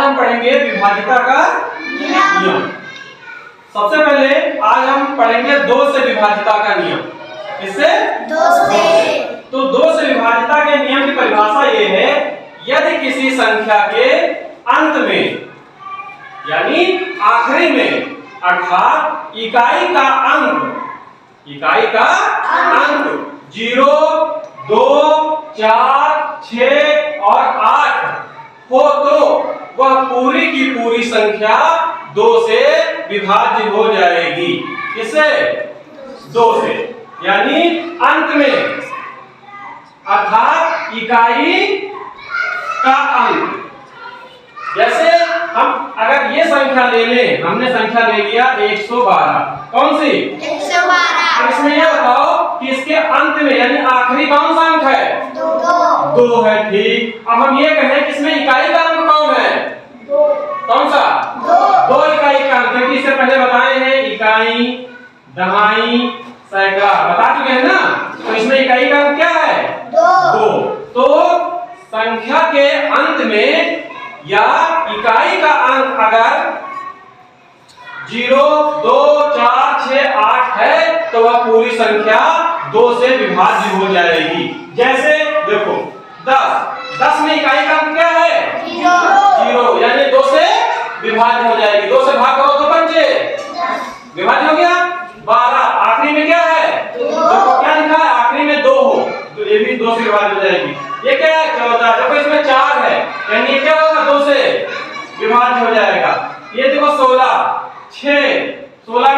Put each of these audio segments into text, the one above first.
हम पढ़ेंगे विभाज्यता का नियम। सबसे पहले आज हम पढ़ेंगे 2 से विभाज्यता का नियम। किससे? 2 से। तो 2 से विभाज्यता के नियम की परिभाषा ये है, यदि किसी संख्या के अंत में यानी आखिरी में अर्थात इकाई का अंक 0, 2, 4, 6 और 8 हो तो वह पूरी की पूरी संख्या 2 से विभाज्य हो जाएगी। किससे? 2 से। यानी अंत में अर्थात इकाई का अंक। जैसे हम अगर ये संख्या ले लें, हमने संख्या ले लिया 112। कौन सी? 112। इसमें ये बताओ कि इसके अंत में यानी आखिरी कौन सा अंक है? 2 है। ठीक। अब हम ये कहें कि इसमें इकाई का अंक कौन है? 2। कौन सा? 2 इकाई का अंक। क्योंकि इससे पहले बताए हैं इकाई, दहाई, सैकड़ा बता चुके हैं ना। तो इसमें इकाई का अंक क्या है? 2। तो संख्या के अंत में या इकाई का अंक अगर 0, 2, 4, 6, 8 है तो वह पूरी संख्या 2 से विभाज्य हो जाएगी। जैसे देखो 10 में इकाई का अंक क्या है? 0 यानी 2 से विभाज्य हो जाएगी। 2 से भाग करो तो पंचे विभाज्य हो गया। 12 आखिरी में क्या है? देखो क्या लिखा है? आखिरी में 2 हो तो ये भी 2 से विभाज्य हो जाएगी। ये क्या है? 14। देखो इसमें 4 है यानी ये क्या होगा? 2 से विभाज्य हो जाएगा। ये देखो 16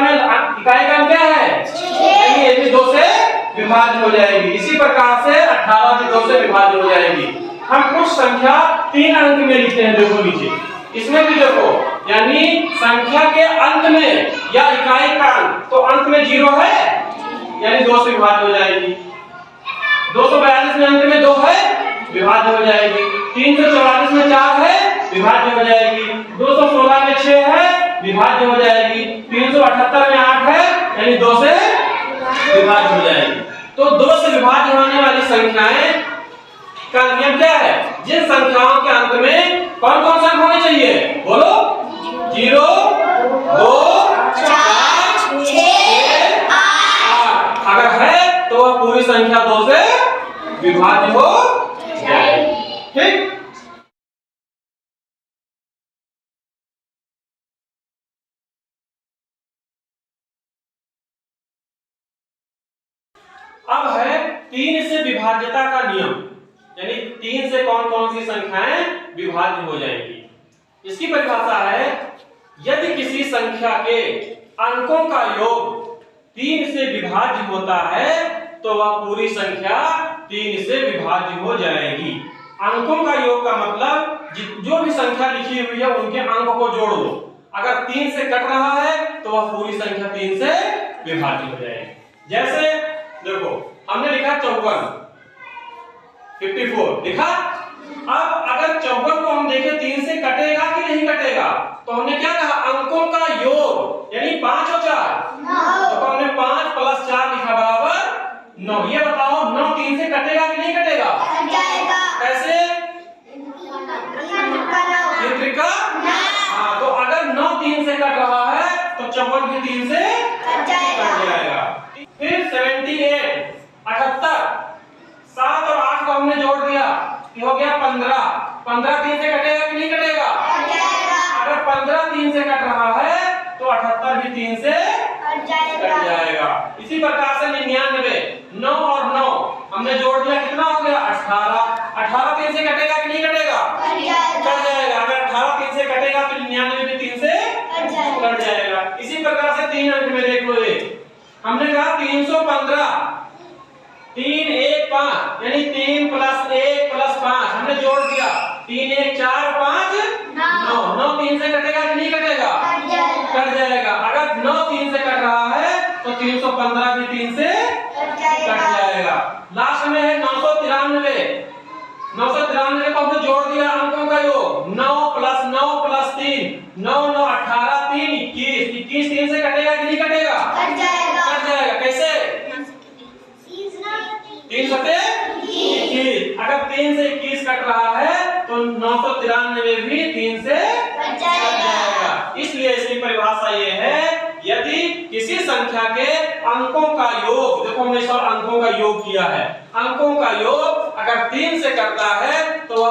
में इकाई का अंक क्या है? 6 यानी ये भी 2 से विभाज्य हो जाएगी। इसी प्रकार से 18 भी 2 से विभाज्य हो जाएगी। हम कुछ संख्या 3 अंक में लिखते हैं। देखो नीचे इसमें भी देखो यानी संख्या के अंत में या इकाई का अंक, तो अंत में 0 है यानी 2 से विभाज्य हो जाएगी। 242 में अंत में 2 है विभाज्य हो जाएगी। 344 में 4 है विभाज्य हो जाएगी। 216 में 6 है विभाज्य हो जाएगी। 378 में 8 है यानी 2 से विभाज्य हो जाएगी। तो 2 से विभाज्य होने वाली संख्याएं का नियम क्या है? जिन संख्याओं के अंत में कौन कौन सा अंक होने चाहिए? बोलो। 0, 2, 4, 6, 8 अगर है तो वह पूरी संख्या 2 से विभाज्य हो जाएगी। ठीक। अब है 3 से विभाज्यता का नियम, यानी 3 से कौन कौन सी संख्याएं विभाज्य हो जाएंगी। इसकी परिभाषा है, यदि किसी संख्या के अंकों का योग 3 से विभाज्य होता है तो वह पूरी संख्या 3 से विभाज्य हो जाएगी। अंकों का योग का मतलब जो भी संख्या लिखी हुई है उनके अंक को जोड़ दो। अगर 3 से कट रहा है तो वह पूरी संख्या 3 से विभाज्य हो जाएगी। जैसे देखो हमने लिखा 54, 54 लिखा। अब अगर 54 को हम देखें 3 से कटेगा कि नहीं कटेगा, तो हमने क्या कहा? अंकों का योग यानी 5 और 4 तो हमने 5 + 4 लिखा बराबर 9। ये बताओ 9 3 से कटेगा कि नहीं कटेगा? कैसे? त्रिका। हाँ, तो अगर 9 3 से कट रहा है तो 54 भी 3 से कट जाएगा। फिर 78 78 7 और 8 को हमने जोड़ दिया, ये हो गया 15। 15 3 से कटेगा कि नहीं कटेगा? अगर 15 3 से कट रहा है तो 78 भी 3 से कट जाएगा। इसी प्रकार से 99 9 और 9 हमने जोड़ दिया, कितना हो गया? 18। 18 3 से कटेगा कि नहीं कटेगा? कट जाएगा। अगर 18 3 से कटेगा तो 99 भी 3 से कट जाएगा। इसी प्रकार से 3 अंक में देख लो, ये हमने कहा 315 3 1 5 यानी 3 + 1 + 5 हमने जोड़ दिया, 3 1 4 5 9। 9 3 से कटेगा कि नहीं कटेगा? कट जाएगा। अगर 9 3 से कट रहा है तो 315 भी 3 से कट जाएगा। लास्ट में है 993। 993 को हमने जोड़ दिया, अंकों का योग 9 + 9 + 3 9 9 18 3 21। 21 3 से कटेगा कि नहीं कटेगा? कट जाएगा। कैसे? 3 सते 21। अगर 3 से 21 कट रहा है तो तो 993 भी 3 से कट जाएगा। इसलिए इसकी परिभाषा ये है, यदि किसी संख्या के अंकों का योग, देखो हमने इस बार अंकों का योग किया है, अंकों का योग अगर 3 से करता है तो